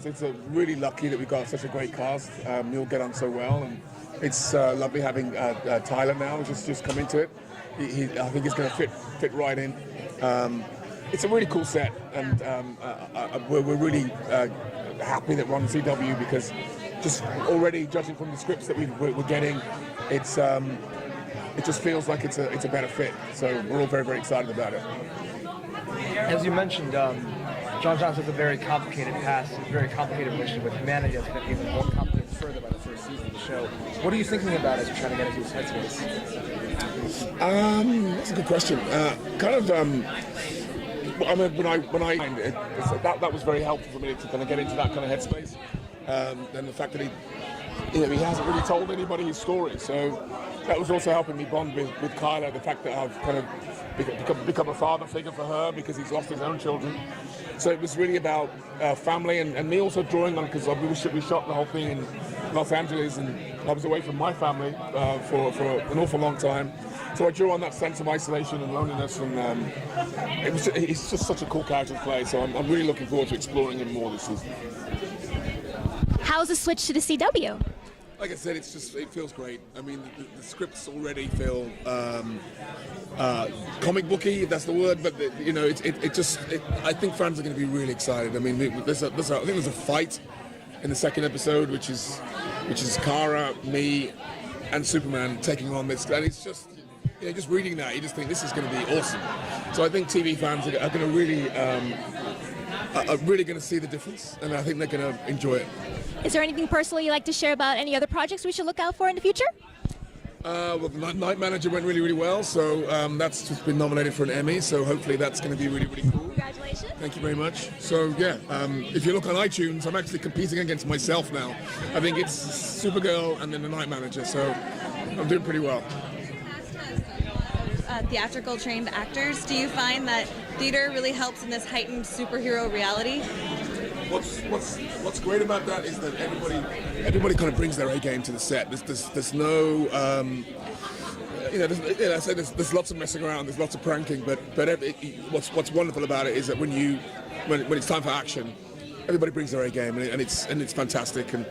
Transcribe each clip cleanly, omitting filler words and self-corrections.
it's a really lucky that we got such a great cast. We all get on so well, and it's lovely having Chyler now, just come into it. I think he's going to fit right in. It's a really cool set, and we're really happy that we're on CW, because just already judging from the scripts that we're getting, it just feels like it's a better fit. So we're all very, very excited about it. As you mentioned, John Johnson has a very complicated past, a very complicated relationship with humanity that's going to be even more complicated further by the first season of the show. What are you thinking about as you're trying to get into his headspace? That's a good question. I mean, that was very helpful for me to kind of get into that kind of headspace. And the fact that he hasn't really told anybody his story, so that was also helping me bond with Chyler. The fact that I've kind of become a father figure for her because he's lost his own children. So it was really about family, and me also drawing on, because we shot the whole thing in Los Angeles, and I was away from my family for an awful long time. So I drew on that sense of isolation and loneliness, and he's just such a cool character to play. So I'm really looking forward to exploring him more this season. How's the switch to the CW? Like I said, it feels great. I mean, the scripts already feel comic booky, if that's the word. But I think fans are going to be really excited. I mean, I think there's a fight in the second episode, which is Kara, me, and Superman taking on this, and it's just. Just reading that, you just think this is going to be awesome. So I think TV fans are going to really, going to see the difference, and I think they're going to enjoy it. Is there anything personally you'd like to share about any other projects we should look out for in the future? Well, the Night Manager went really, really well, so that's just been nominated for an Emmy, so hopefully that's going to be really, really cool. Congratulations. Thank you very much. So yeah, if you look on iTunes, I'm actually competing against myself now. I think it's Supergirl and then the Night Manager, so I'm doing pretty well. Theatrical trained actors. Do you find that theater really helps in this heightened superhero reality? What's great about that is that everybody kind of brings their A game to the set. There's no there's lots of messing around, there's lots of pranking, but what's wonderful about it is that when it's time for action, everybody brings their A game, and it's fantastic. And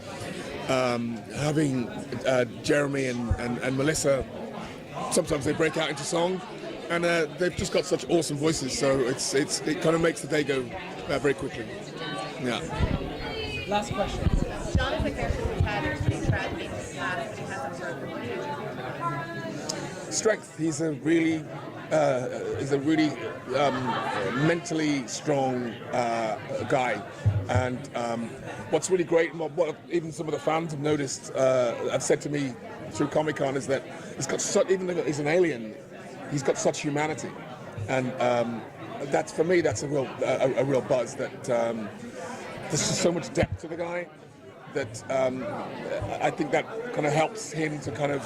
having Jeremy and Melissa. Sometimes they break out into song, and they've just got such awesome voices. So it kind of makes the day go very quickly. Yeah. Last question. John is a character who's had pretty tragedy traumatic. He has a Strength. He's a really mentally strong guy, and what's really great, and what even some of the fans have noticed, have said to me through Comic-Con, is that he's got even though he's an alien, he's got such humanity, and that's, for me, that's a real buzz. That there's just so much depth to the guy that I think that kind of helps him to kind of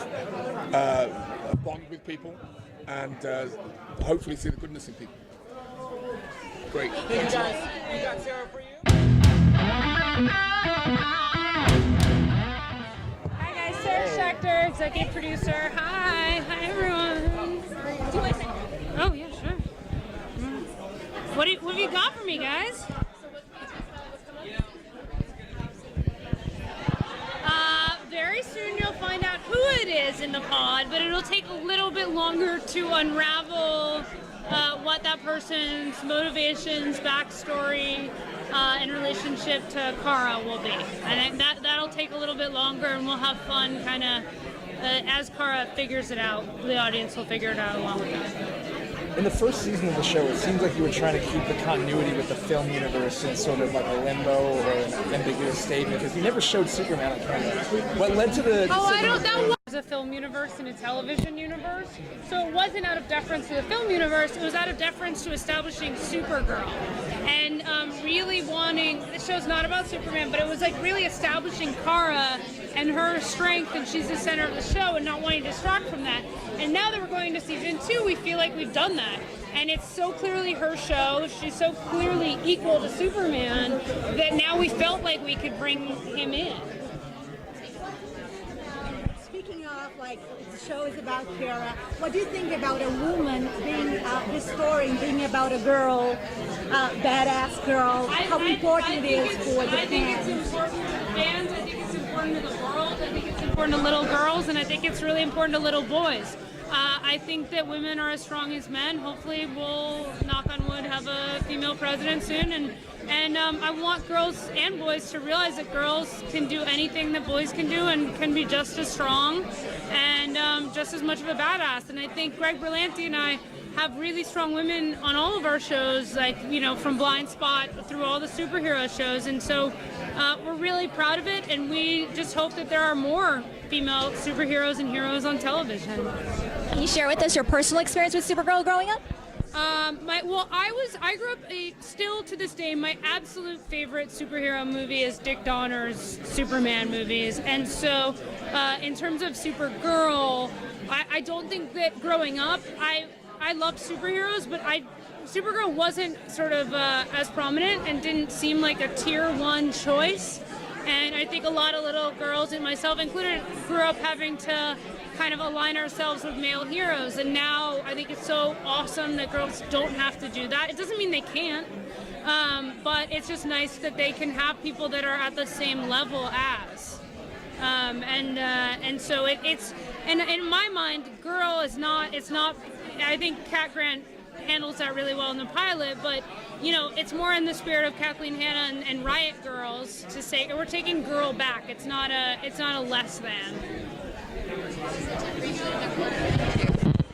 bond with people and hopefully see the goodness in people. Great. Thank you, guys. We got Sarah for you. Schechter, executive producer. Hi everyone. Oh yeah, sure. What have you got for me, guys? Very soon you'll find out who it is in the pod, but it'll take a little bit longer to unravel what that person's motivations, backstory, in relationship to Kara will be. And that'll take a little bit longer, and we'll have fun kind of as Kara figures it out. The audience will figure it out along with us. In the first season of the show, it seems like you were trying to keep the continuity with the film universe in sort of like a limbo or an ambiguous state, because you never showed Superman on camera. What led to the... That was a film universe and a television universe. So it wasn't out of deference to the film universe, it was out of deference to establishing Supergirl. And really wanting... The show's not about Superman, but it was like really establishing Kara and her strength, and she's the center of the show, and not wanting to distract from that. And now that we're going to season 2, we feel like we've done that. And it's so clearly her show, she's so clearly equal to Superman, that now we felt like we could bring him in. Speaking of, like the show is about Kara. What do you think about a woman being this story being about a girl, badass girl? How important it is for the I think it's fans? important to fans. I think it's important to the world. I think it's important to little girls, and I think it's really important to little boys. I think that women are as strong as men. Hopefully, we'll, knock on wood, have a female president soon. And I want girls and boys to realize that girls can do anything that boys can do and can be just as strong and just as much of a badass. And I think Greg Berlanti and I have really strong women on all of our shows, like, from Blind Spot through all the superhero shows. And so we're really proud of it, and we just hope that there are more female superheroes and heroes on television. Can you share with us your personal experience with Supergirl growing up? I grew up, still to this day, my absolute favorite superhero movie is Dick Donner's Superman movies. And so in terms of Supergirl, I don't think that growing up, I loved superheroes, but Supergirl wasn't sort of as prominent and didn't seem like a tier 1 choice. And I think a lot of little girls, and myself included, grew up having to kind of align ourselves with male heroes. And now I think it's so awesome that girls don't have to do that. It doesn't mean they can't, but it's just nice that they can have people that are at the same level as. And so it's in my mind, girl is not. It's not. I think Cat Grant handles that really well in the pilot, but it's more in the spirit of Kathleen Hanna and Riot Girls to say we're taking girl back. It's not a less than.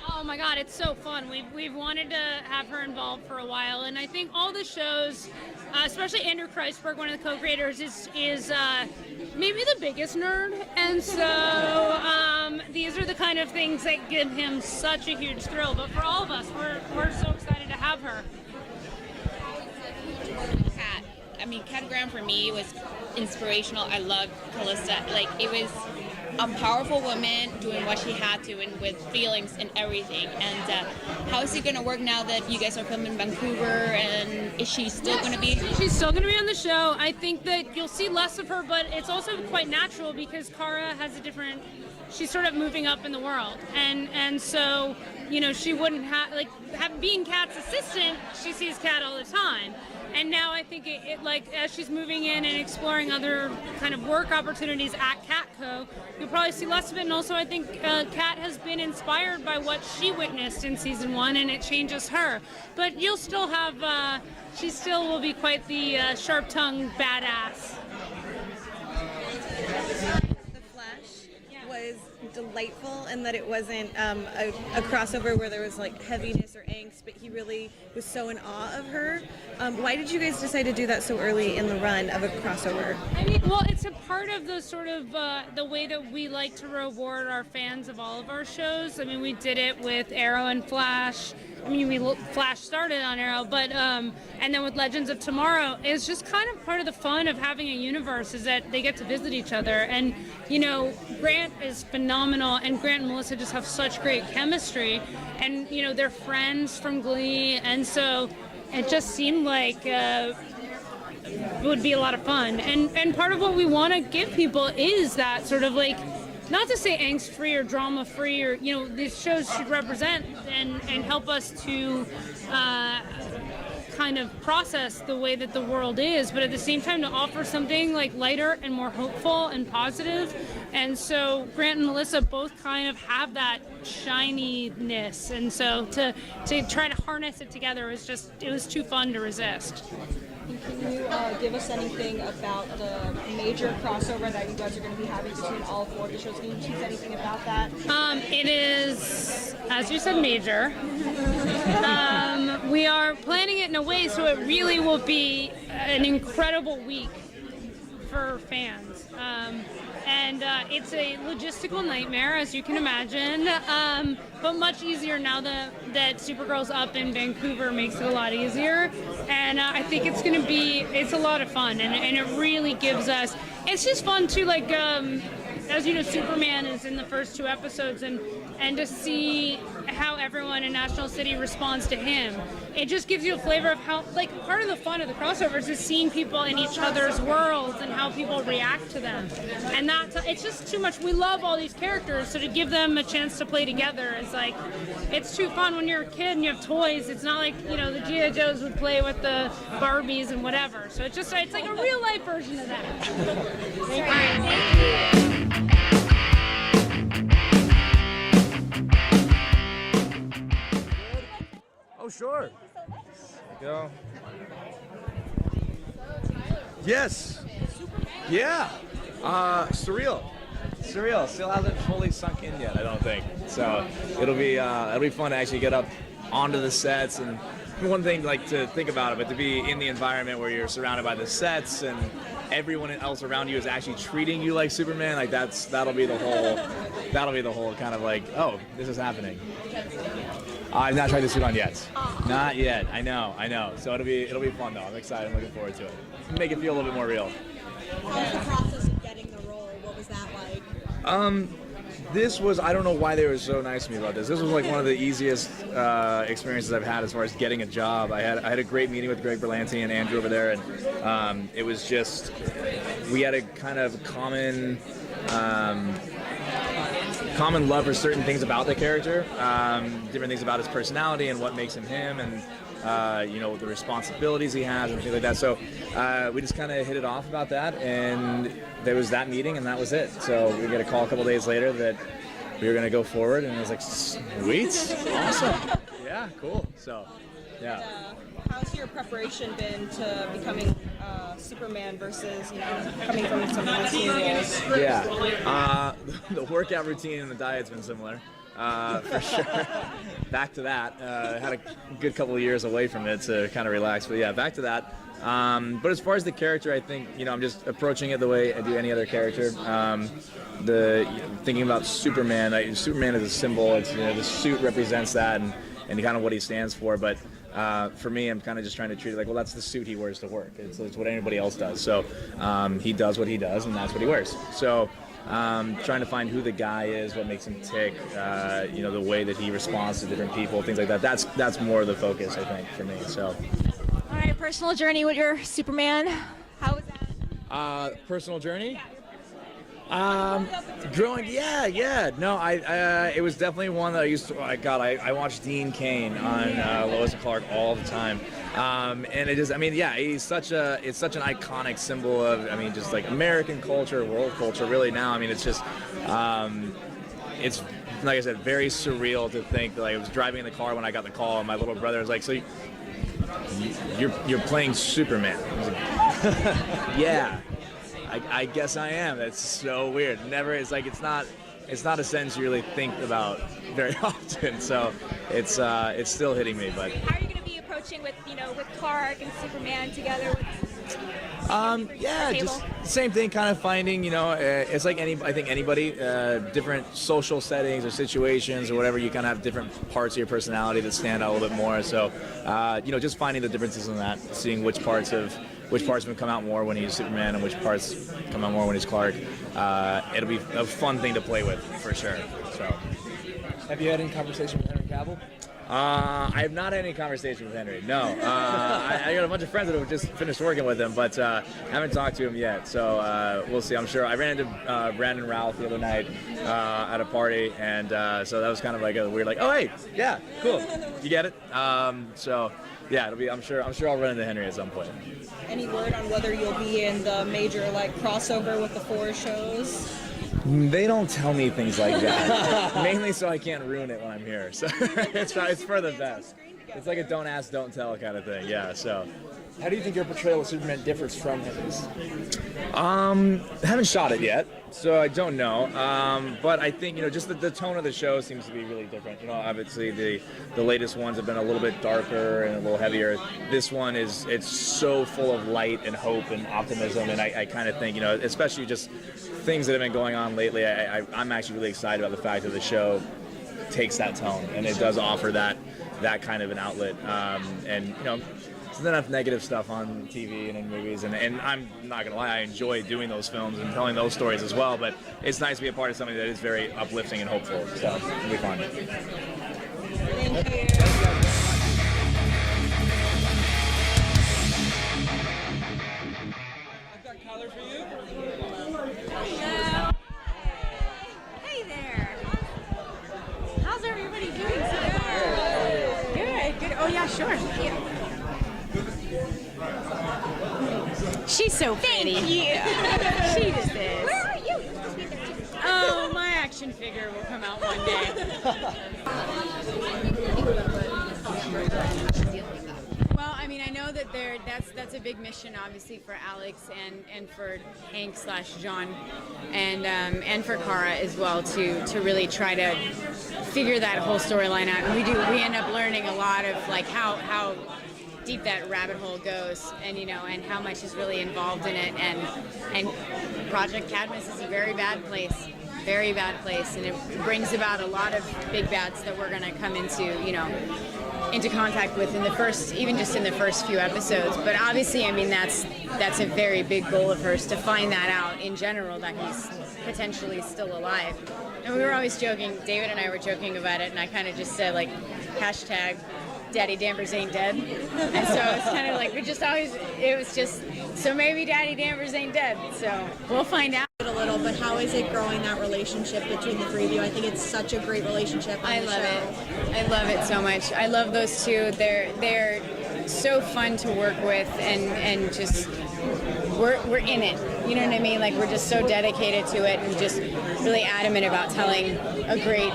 Oh my God, it's so fun. We've wanted to have her involved for a while, and I think all the shows, especially Andrew Kreisberg, one of the co-creators, is maybe the biggest nerd, and so these are the kind of things that give him such a huge thrill. But for all of us, we're so excited to have her. Cat. I mean, Cat Graham for me was inspirational. I loved Callista. Like, it was a powerful woman doing what she had to and with feelings and everything. And how is it going to work now that you guys are filming in Vancouver? And is she still going to be? She's still going to be on the show. I think that you'll see less of her, but it's also quite natural because Kara has a different. She's sort of moving up in the world, and so she wouldn't have being Kat's assistant. She sees Kat all the time. And now I think it as she's moving in and exploring other kind of work opportunities at Catco, you'll probably see less of it. And also I think Kat has been inspired by what she witnessed in season 1, and it changes her. But you'll still have, she still will be quite the sharp-tongued badass. The Flash was delightful in that it wasn't a crossover where there was like heaviness or angst, but he really was so in awe of her. Why did you guys decide to do that so early in the run of a crossover? I mean, well, it's a part of the sort of the way that we like to reward our fans of all of our shows. I mean, we did it with Arrow and Flash. I mean, Flash started on Arrow, but and then with Legends of Tomorrow, it's just kind of part of the fun of having a universe is that they get to visit each other. And Grant is phenomenal, and Grant and Melissa just have such great chemistry, and they're friends from Glee, and so it just seemed like it would be a lot of fun. And part of what we want to give people is that sort of like, not to say angst-free or drama-free, or these shows should represent and help us to kind of process the way that the world is, but at the same time to offer something like lighter and more hopeful and positive. And so Grant and Melissa both kind of have that shininess, and so to try to harness it together it was too fun to resist. Can you give us anything about the major crossover that you guys are going to be having between all 4 of the shows? Can you tease anything about that? It is, as you said, major. We are planning it in a way so it really will be an incredible week for fans. And it's a logistical nightmare, as you can imagine, but much easier now that Supergirl's up in Vancouver makes it a lot easier. And I think it's a lot of fun, and it really gives us, it's just fun too, like, as you know, Superman is in the first 2 episodes, and to see how everyone in National City responds to him, it just gives you a flavor of how, like, part of the fun of the crossovers is seeing people in each other's worlds and how people react to them. And it's just too much. We love all these characters, so to give them a chance to play together is like, it's too fun when you're a kid and you have toys. It's not like, you know, the G.I. Joes would play with the Barbies and whatever. So it's like a real life version of that. Oh, sure. There you go. Yes. Yeah. Surreal. Still hasn't fully sunk in yet, I don't think. So it'll be fun to actually get up onto the sets, and one thing like to think about it, but to be in the environment where you're surrounded by the sets and everyone else around you is actually treating you like Superman, like that'll be the whole kind of like, oh, this is happening. I've not tried the suit on yet. Not yet. I know. So it'll be fun though. I'm excited. I'm looking forward to it. Make it feel a little bit more real. How was the process of getting the role? What was that like? This was, I don't know why they were so nice to me about this. This was like one of the easiest experiences I've had as far as getting a job. I had a great meeting with Greg Berlanti and Andrew over there, and it was just, we had a kind of common love for certain things about the character, different things about his personality and what makes him him, and the responsibilities he has and things like that. So we just kind of hit it off about that, and there was that meeting, and that was it. So we got a call a couple days later that we were going to go forward, and I was like, sweet, awesome, yeah, cool. So, yeah. How's your preparation been to becoming Superman versus, coming from some of the studios? Yeah, the workout routine and the diet's been similar. For sure. Back to that. Had a good couple of years away from it to kind of relax, but yeah, back to that. But as far as the character, I think, I'm just approaching it the way I do any other character. Thinking about Superman, Superman is a symbol. It's, the suit represents that and kind of what he stands for, but for me, I'm kind of just trying to treat it like, well, that's the suit he wears to work. It's what anybody else does. So he does what he does, and that's what he wears. So trying to find who the guy is, what makes him tick, the way that he responds to different people, things like that. That's more of the focus, I think, for me. So. All right, personal journey with your Superman. How was that? Personal journey? Growing, yeah. No, it was definitely one that I used to. I watched Dean Cain on Lois and Clark all the time, and it is. He's such an iconic symbol of. Just like American culture, world culture. Really now, it's just, it's like I said, very surreal to think that I was driving in the car when I got the call, and my little brother was like, "So you're playing Superman?" I was like, "Yeah." I guess I am. That's so weird. It's not a sentence you really think about very often. So it's still hitting me. But how are you going to be approaching with Clark and Superman together? Just same thing. Kind of finding, it's like anybody, different social settings or situations or whatever. You kind of have different parts of your personality that stand out a little bit more. So, just finding the differences in that, seeing which parts will come out more when he's Superman and which parts come out more when he's Clark. It'll be a fun thing to play with for sure. So, have you had any conversation with Henry Cavill? I have not had any conversation with Henry. No, I got a bunch of friends that have just finished working with him, but haven't talked to him yet. So we'll see. I'm sure. I ran into Brandon Routh the other night at a party, and so that was kind of like a weird, like, oh hey, yeah, cool, you get it. So yeah, it'll be. I'm sure I'll run into Henry at some point. Any word on whether you'll be in the major crossover with the 4 shows? They don't tell me things like that, mainly so I can't ruin it when I'm here. So it's for the best. It's like a don't ask, don't tell kind of thing. Yeah. So, how do you think your portrayal of Superman differs from his? Haven't shot it yet, so I don't know. But I think just the tone of the show seems to be really different. Obviously the latest ones have been a little bit darker and a little heavier. This one it's so full of light and hope and optimism, and I kind of think especially just things that have been going on lately. I'm actually really excited about the fact that the show takes that tone and it does offer that kind of an outlet. And enough negative stuff on TV and in movies, and I'm not gonna lie, I enjoy doing those films and telling those stories as well. But it's nice to be a part of something that is very uplifting and hopeful. So it'll be fun. I've got Chyler for you. Hey there. How's everybody doing so far? Good, good. Oh yeah, sure. She's so pretty. Thank you. She just is. Where are you? You're supposed to be there too. Oh, my action figure will come out one day. Well, I mean, I know that that's a big mission, obviously, for Alex and for Hank/John, and for Kara as well, to really try to figure that whole storyline out. And we end up learning a lot of like how deep that rabbit hole goes, and and how much is really involved in it. And Project Cadmus is a very bad place, and it brings about a lot of big bads that we're going to come into contact with in the first few episodes. But obviously, I mean, that's a very big goal of hers, to find that out in general, that he's potentially still alive. And we were always joking, David and I were joking about it, and I kind of just said like hashtag Daddy Danvers ain't dead. And so it's kind of like it was just so maybe Daddy Danvers ain't dead. So we'll find out. A little, but how is it growing that relationship between the three of you? I think it's such a great relationship. I love it. I love it so much. I love those two. They're so fun to work with, and just we're in it. You know what I mean? Like, we're just so dedicated to it, and just really adamant about telling a great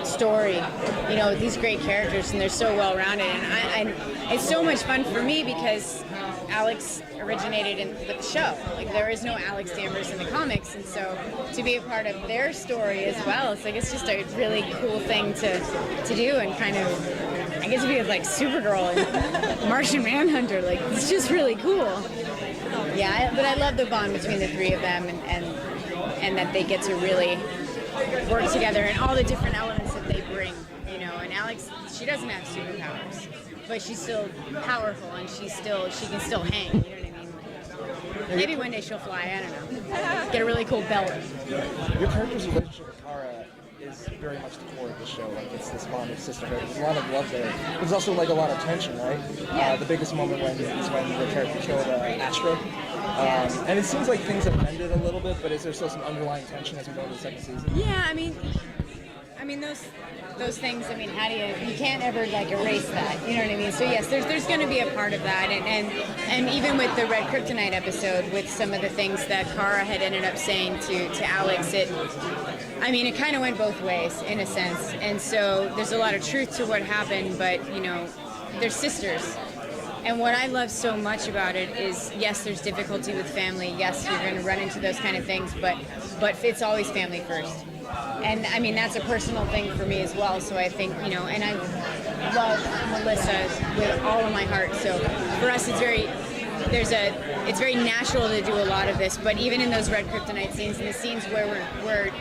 story. With these great characters, and they're so well rounded. And it's so much fun for me because Alex originated with the show. Like, there is no Alex Danvers in the comics, and so to be a part of their story as well, it's just a really cool thing to do, and kind of, I guess, to be with like Supergirl and Martian Manhunter. Like, it's just really cool. Yeah, but I love the bond between the three of them, and that they get to really work together, and all the different elements that they bring. And Alex, she doesn't have superpowers, but she's still powerful, and she can still hang. You know what I mean? Maybe one day she'll fly. I don't know. Get a really cool belt. Your character's relationship with Kara is very much the core of the show. Like, it's this bond of sisterhood. There's a lot of love there. There's also like a lot of tension, right? Yeah. The biggest moment is when the character killed Astro. And it seems like things have ended a little bit, but is there still some underlying tension as we go into the second season? Yeah, I mean those things. I mean, how do you can't ever like erase that. You know what I mean? So yes, there's going to be a part of that, and even with the Red Kryptonite episode, with some of the things that Kara had ended up saying to Alex, it kind of went both ways in a sense. And so there's a lot of truth to what happened, but they're sisters. And what I love so much about it is, yes, there's difficulty with family. Yes, you're going to run into those kind of things, but it's always family first. And I mean, that's a personal thing for me as well. So I think, and I love Melissa with all of my heart. So for us, it's very natural to do a lot of this. But even in those Red Kryptonite scenes, and the scenes where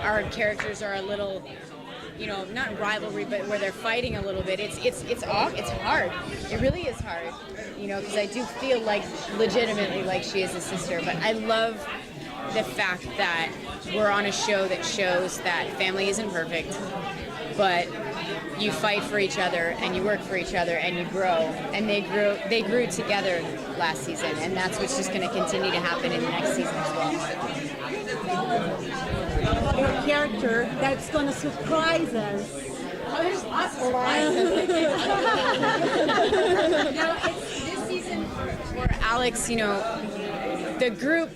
our characters are a little, not rivalry, but where they're fighting a little bit, it's hard. It really is hard, because I do feel like legitimately like she is a sister. But I love the fact that we're on a show that shows that family isn't perfect, but you fight for each other, and you work for each other, and you grow. And they grew together last season, and that's what's just going to continue to happen in the next season as well. Your character that's going to surprise us. Oh, there's lots of surprises. This season for Alex, the group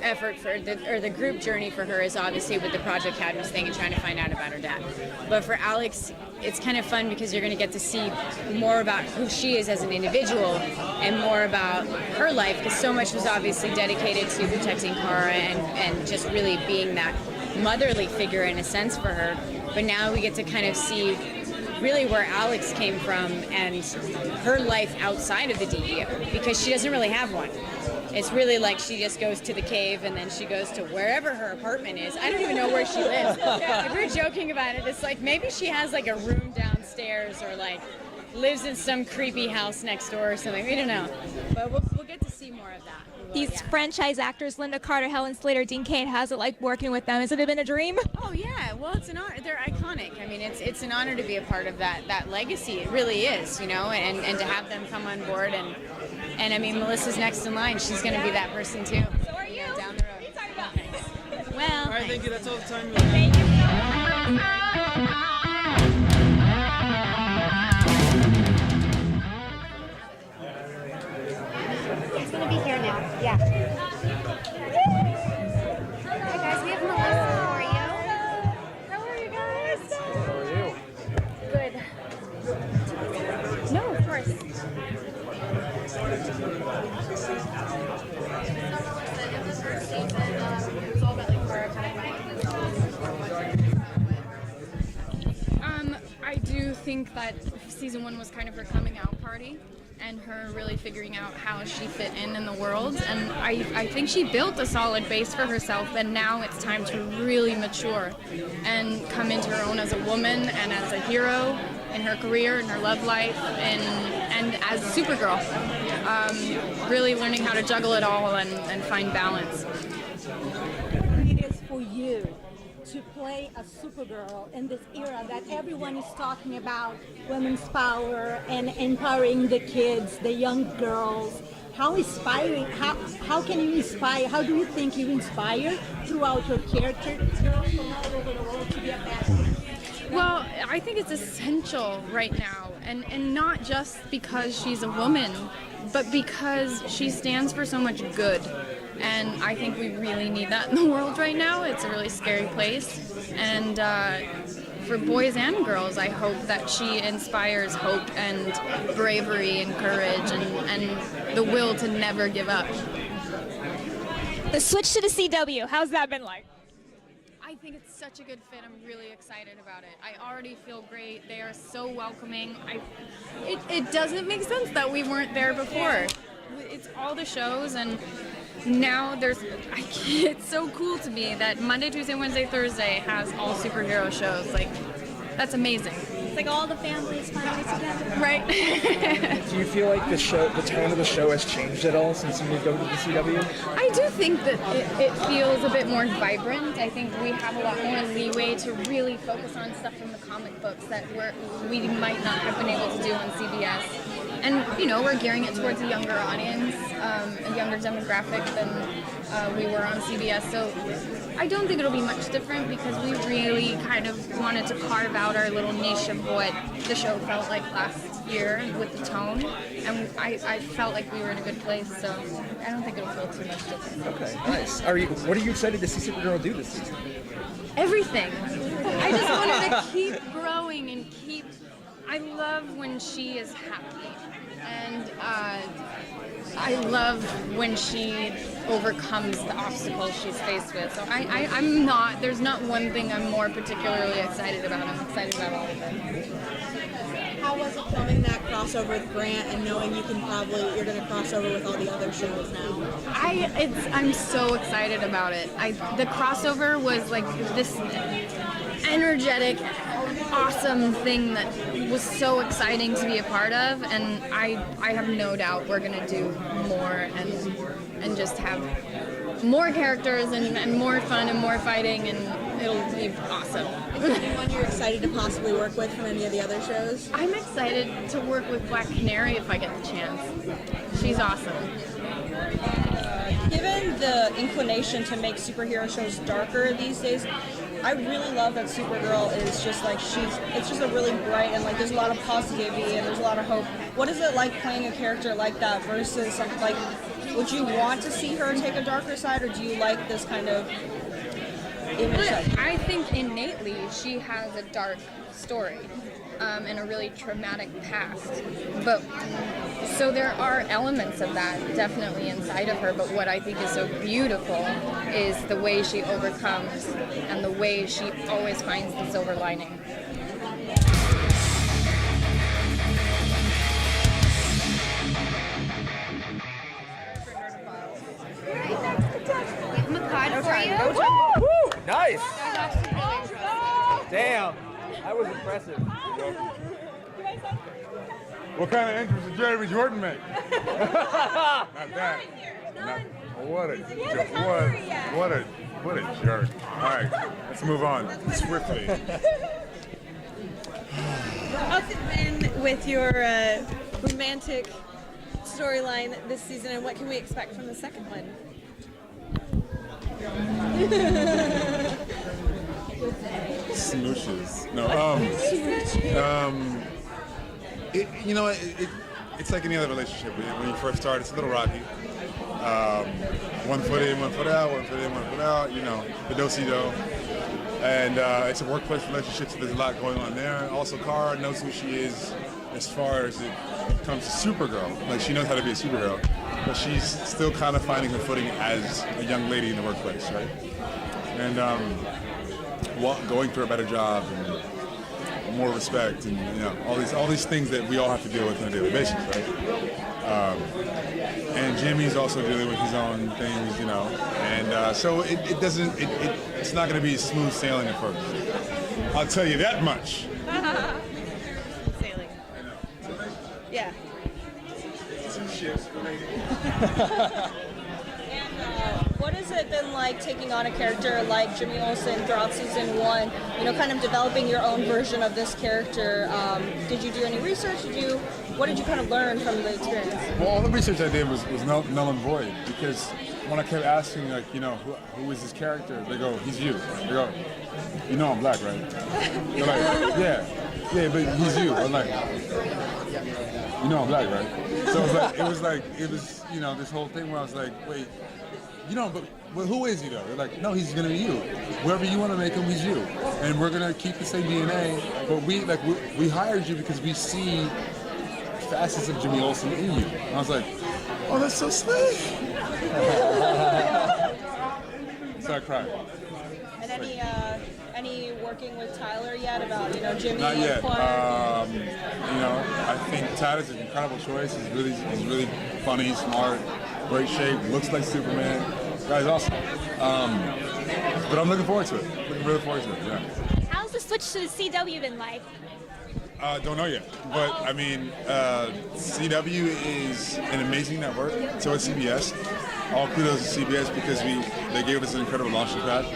effort the group journey for her is obviously with the Project Cadmus thing and trying to find out about her dad. But for Alex, it's kind of fun because you're going to get to see more about who she is as an individual and more about her life, because so much was obviously dedicated to protecting Kara and just really being that motherly figure in a sense for her. But now we get to kind of see really where Alex came from and her life outside of the DEO, because she doesn't really have one. It's really like she just goes to the cave and then she goes to wherever her apartment is. I don't even know where she lives. If we're joking about it, it's like maybe she has like a room downstairs or like lives in some creepy house next door or something. We don't know. But we'll get to see more of that. These franchise actors, Linda Carter, Helen Slater, Dean Cain, how's it like working with them? Has it been a dream? Oh yeah, well it's an honor. They're iconic. I mean, it's an honor to be a part of that legacy. It really is, you know, and to have them come on board and I mean, Melissa's next in line. She's going to be that person too. So are you? Down the road. Well, All right, thank you. That's all the time we thank you. It's gonna be here now. Yeah. Hi guys, we have Melissa. How are you? How are you guys? How are you? Good. No, of course. I do think that season 1 was kind of her coming out party and her really figuring out how she fit in the world, and I think she built a solid base for herself, and now it's time to really mature and come into her own as a woman and as a hero in her career, in her love life, and as Supergirl. Really learning how to juggle it all and find balance. It is for you to play a Supergirl in this era that everyone is talking about women's power and empowering the kids, the young girls. How inspiring, how can you inspire, how do you think you inspire throughout your character girls from all over the world to be a badass? Well, I think it's essential right now, and not just because she's a woman, but because she stands for so much good. And I think we really need that in the world right now. It's a really scary place. And for boys and girls, I hope that she inspires hope and bravery and courage and the will to never give up. The switch to the CW, how's that been like? I think it's such a good fit. I'm really excited about it. I already feel great. They are so welcoming. It doesn't make sense that we weren't there before. It's all the shows, and now it's so cool to me that Monday, Tuesday, Wednesday, Thursday has all superhero shows. Like, that's amazing. It's like all the families finally together. Right. Do you feel like the tone of the show has changed at all since you moved over to the CW? I do think that it feels a bit more vibrant. I think we have a lot more leeway to really focus on stuff from the comic books that we might not have been able to do on CBS. And, you know, we're gearing it towards a younger audience, a younger demographic than we were on CBS. So I don't think it'll be much different because we really kind of wanted to carve out our little niche of what the show felt like last year with the tone. And I felt like we were in a good place, so I don't think it'll feel too much different. Okay, nice. What are you excited to see Supergirl do this season? Everything. I just wanted to keep growing and keep... I love when she is happy, and I love when she overcomes the obstacles she's faced with. So I'm not, there's not one thing I'm more particularly excited about. I'm excited about all of it. How was it filming that crossover with Grant and knowing you're going to cross over with all the other shows now? I'm so excited about it. The crossover was like this energetic, awesome thing that was so exciting to be a part of, and I have no doubt we're gonna do more and just have more characters and more fun and more fighting, and it'll be awesome. Is there anyone you're excited to possibly work with from any of the other shows? I'm excited to work with Black Canary if I get the chance. She's awesome. Given the inclination to make superhero shows darker these days, I really love that Supergirl is just like it's just a really bright and like there's a lot of positivity and there's a lot of hope. What is it like playing a character like that versus like, would you want to see her take a darker side, or do you like this kind of image? I think innately she has a dark story and a really traumatic past. But so there are elements of that definitely inside of her, but what I think is so beautiful is the way she overcomes and the way she always finds the silver lining. impressive. What kind of entrance did Jeremy Jordan make? Not that. What a jerk. All right, let's move on swiftly. How's it been with your romantic storyline this season, and what can we expect from the second one? Smooshes. No. It's like any other relationship. When you first start, it's a little rocky. 1 foot in, 1 foot out, 1 foot in, 1 foot out. You know, the do-si-do. And it's a workplace relationship, so there's a lot going on there. Also, Kara knows who she is as far as it comes to Supergirl. Like, she knows how to be a Supergirl, but she's still kind of finding her footing as a young lady in the workplace, right? And going for a better job and more respect, and all these things that we all have to deal with on a daily basis, right? And Jimmy's also dealing with his own things, and so it's not going to be smooth sailing at first. I'll tell you that much. Sailing. Yeah. What has it been like taking on a character like Jimmy Olsen throughout season 1? Kind of developing your own version of this character. Did you do any research? What did you kind of learn from the experience? Well, all the research I did was null and void, because when I kept asking, who is this character? They go, he's you. They go, I'm black, right? They're like, yeah, but he's you. I'm like, I'm black, right? So it was this whole thing where I was like, wait, but who is he though? They're like, no, he's gonna be you. Wherever you want to make him, he's you. And we're gonna keep the same DNA, but we hired you because we see facets of Jimmy Olsen in you. And I was like, oh, that's so slick. So I cried. And any working with Chyler yet about Jimmy? Not yet. and Clark? I think Tyler's an incredible choice. He's really funny, smart, great shape, looks like Superman. Guy's awesome. But I'm looking forward to it. Yeah. How's the switch to the CW been like? Don't know yet, but I mean, CW is an amazing network. So is CBS. All kudos to CBS because they gave us an incredible launching pad.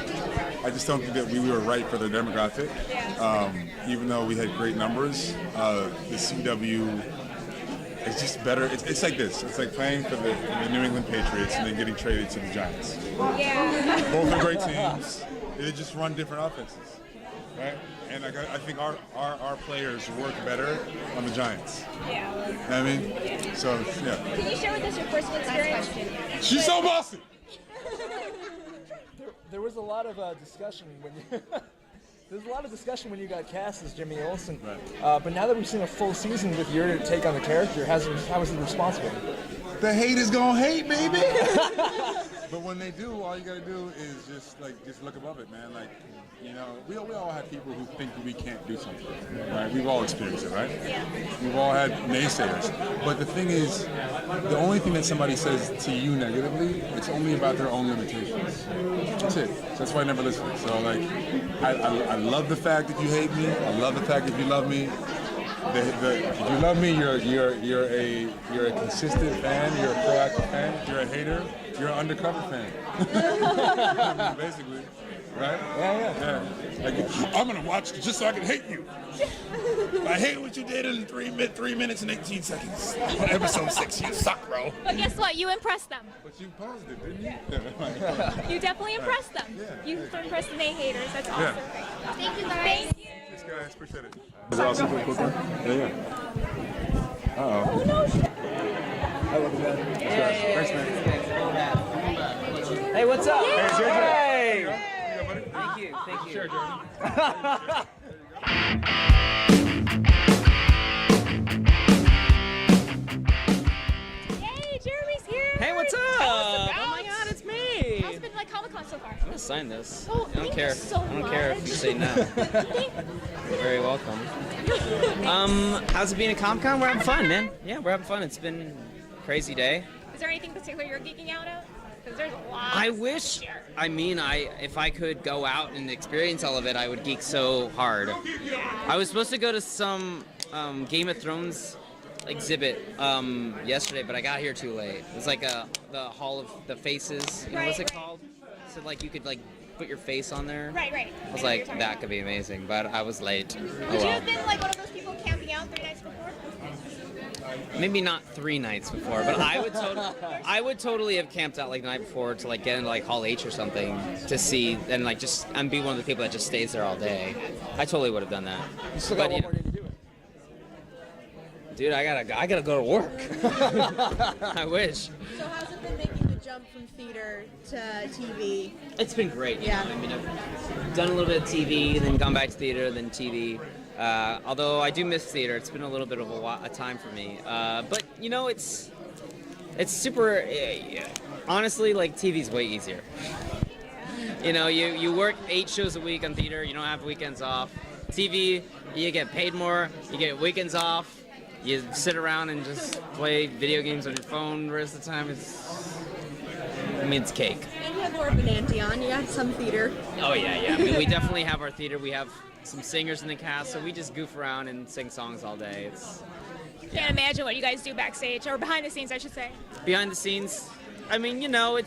I just don't think that we were right for their demographic. Even though we had great numbers, the CW is just better. It's like this. It's like playing for the New England Patriots and then getting traded to the Giants. Yeah. Both are great teams. They just run different offenses, right? And I think our players work better on the Giants. Yeah. You know what I mean? Yeah. So, yeah. Can you share with us your personal experience? She's so bossy! There was a lot of discussion when you... There's a lot of discussion when you got cast as Jimmy Olsen. Right. But now that we've seen a full season with your take on the character, how was the response been? The hate is gonna hate, baby! But when they do, all you gotta do is just look above it, man. We all have people who think that we can't do something, right? We've all experienced it, right? Yeah. We've all had naysayers. But the thing is, the only thing that somebody says to you negatively, it's only about their own limitations. That's it. So that's why I never listen. So I love the fact that you hate me. I love the fact that you love me. If you love me, you're a consistent fan. You're a proactive fan. If you're a hater, you're an undercover fan. Basically. Right? Yeah. I'm gonna watch just so I can hate you. I hate what you did in 3 minutes and 18 seconds. On episode 6, you suck, bro. But guess what? You impressed them. But you paused it, didn't you? You definitely impressed them. Yeah. You impressed the May haters. That's awesome. Thank you, guys. Thank you. Thanks, guys. Appreciate it. Is it awesome? Yeah. Uh-oh. I love that. Yeah. Thanks, man. Hey, what's up? Hey, JJ. Hey. Thank you. Sure, Jordan. Yay, Jeremy's here. Hey, what's up? Oh my God, it's me. How's it been like Comic-Con so far? I'm gonna sign this. Oh, I don't thank care. you so I don't care if much. you say no. You're very welcome. How's it being at Comic-Con? We're having fun, man. Yeah, we're having fun. It's been a crazy day. Is there anything particular you're geeking out at? Because there's a lot. I wish. I mean, if I could go out and experience all of it, I would geek so hard. I was supposed to go to some Game of Thrones exhibit yesterday, but I got here too late. It was like the Hall of the Faces. You know, what's it called? So like you could like put your face on there. Right. I was like, that could be amazing, but I was late. Would you have been like one of those people camping out 3 nights before? Maybe not 3 nights before, but I would totally have camped out like the night before to like get into like Hall H or something to see and like just and be one of the people that just stays there all day. I totally would have done that. You still got But, one more day to do it. Dude, I gotta go to work. I wish. So how's it been making the jump from theater to TV? It's been great. You Yeah. know? I mean, I've done a little bit of TV, then gone back to theater, then TV. Although I do miss theater, it's been a little bit of a time for me. But you know, it's super. Honestly, like TV's way easier. You know, you work 8 shows a week on theater. You don't have weekends off. TV, you get paid more. You get weekends off. You sit around and just play video games on your phone the rest of the time. It's cake. And you had Laura Benanti on. You got some theater. Oh yeah. I mean, we definitely have our theater. We have some singers in the cast, so we just goof around and sing songs all day. Can't imagine what you guys do backstage or behind the scenes, I should say. Behind the scenes, I mean, you know,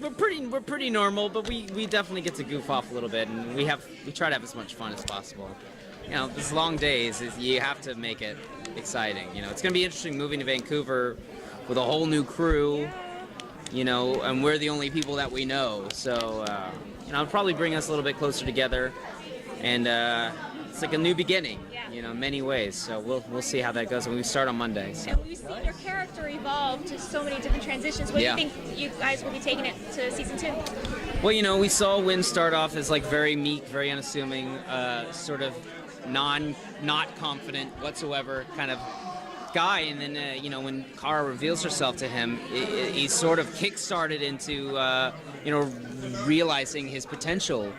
we're pretty normal, but we definitely get to goof off a little bit, and we try to have as much fun as possible. You know, these long days, you have to make it exciting. You know, it's gonna be interesting moving to Vancouver with a whole new crew. You know, and we're the only people that we know, so you know, it'll probably bring us a little bit closer together, and it's like a new beginning, you know, in many ways. So we'll see how that goes when we start on Monday. So. And we've seen your character evolve to so many different transitions. What do you think you guys will be taking it to season 2? Well, you know, we saw Wynn start off as like very meek, very unassuming, sort of not confident whatsoever kind of guy, and then you know, when Kara reveals herself to him, he sort of kick-started into you know, realizing his potential.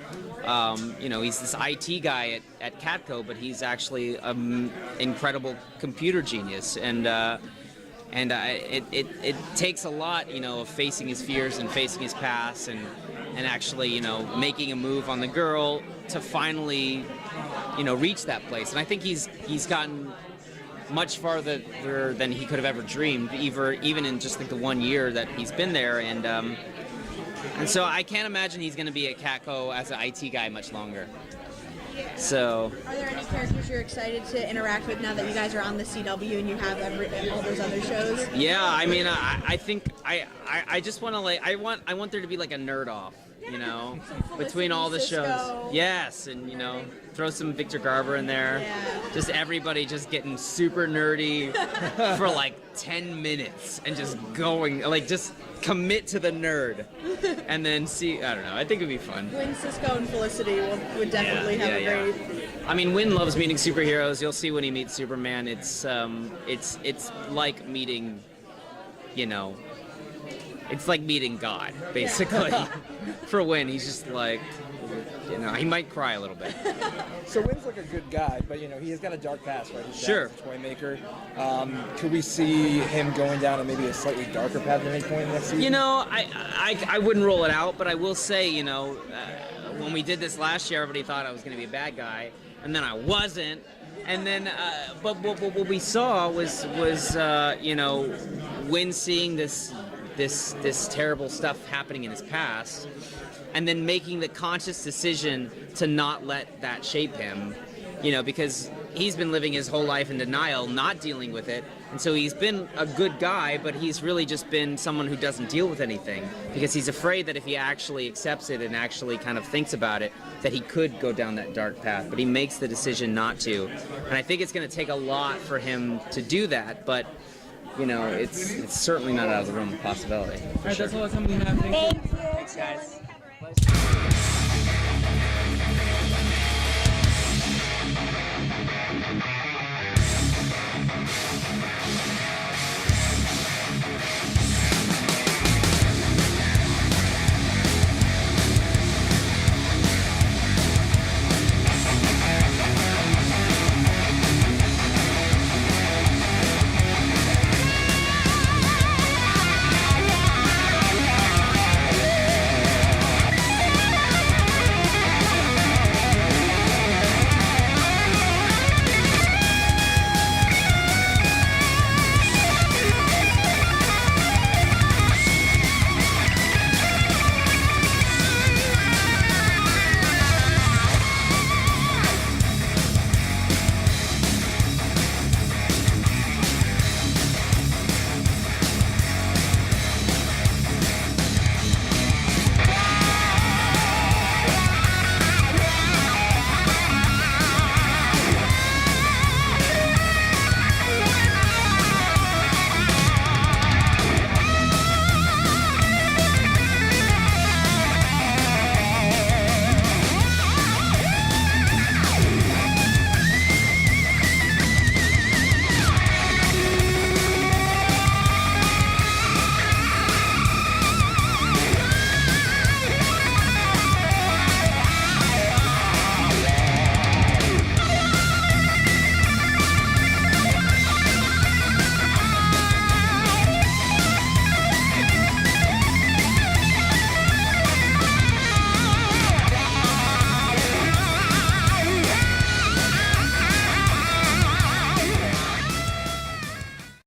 You know, he's this IT guy at Catco, but he's actually an incredible computer genius, and it takes a lot, you know, of facing his fears and facing his past, and actually, you know, making a move on the girl to finally, you know, reach that place. And I think he's gotten much farther than he could have ever dreamed, even in just like the 1 year that he's been there, and so I can't imagine he's going to be at Catco as an IT guy much longer. So, are there any characters you're excited to interact with now that you guys are on the CW and you have all those other shows? Yeah, I mean, I think I just want to like I want there to be like a nerd off, you know, between all the shows. Yes, and you know, throw some Victor Garber in there. Yeah. Just everybody just getting super nerdy for like 10 minutes and just going like just commit to the nerd and then see. I don't know. I think it'd be fun. Wynn, Cisco, and Felicity would definitely have a great. I mean, Wynn loves meeting superheroes. You'll see when he meets Superman. It's like meeting, you know, it's like meeting God, basically. For Wynn, he's just like, you know, he might cry a little bit. So Wynn's like a good guy, but you know, he has got a dark past, right? His Sure. dad's a toy maker. Could we see him going down a maybe a slightly darker path at any point in the next season? You know, I wouldn't rule it out, but I will say, you know, when we did this last year, everybody thought I was going to be a bad guy, and then I wasn't. And then, but what we saw was you know, Wynn seeing this terrible stuff happening in his past, and then making the conscious decision to not let that shape him, you know, because he's been living his whole life in denial, not dealing with it, and so he's been a good guy, but he's really just been someone who doesn't deal with anything, because he's afraid that if he actually accepts it and actually kind of thinks about it, that he could go down that dark path, but he makes the decision not to. And I think it's going to take a lot for him to do that, but you know, it's certainly not out of the realm of possibility. All right, sure. that's all the time we have. Thank you. Thanks, guys.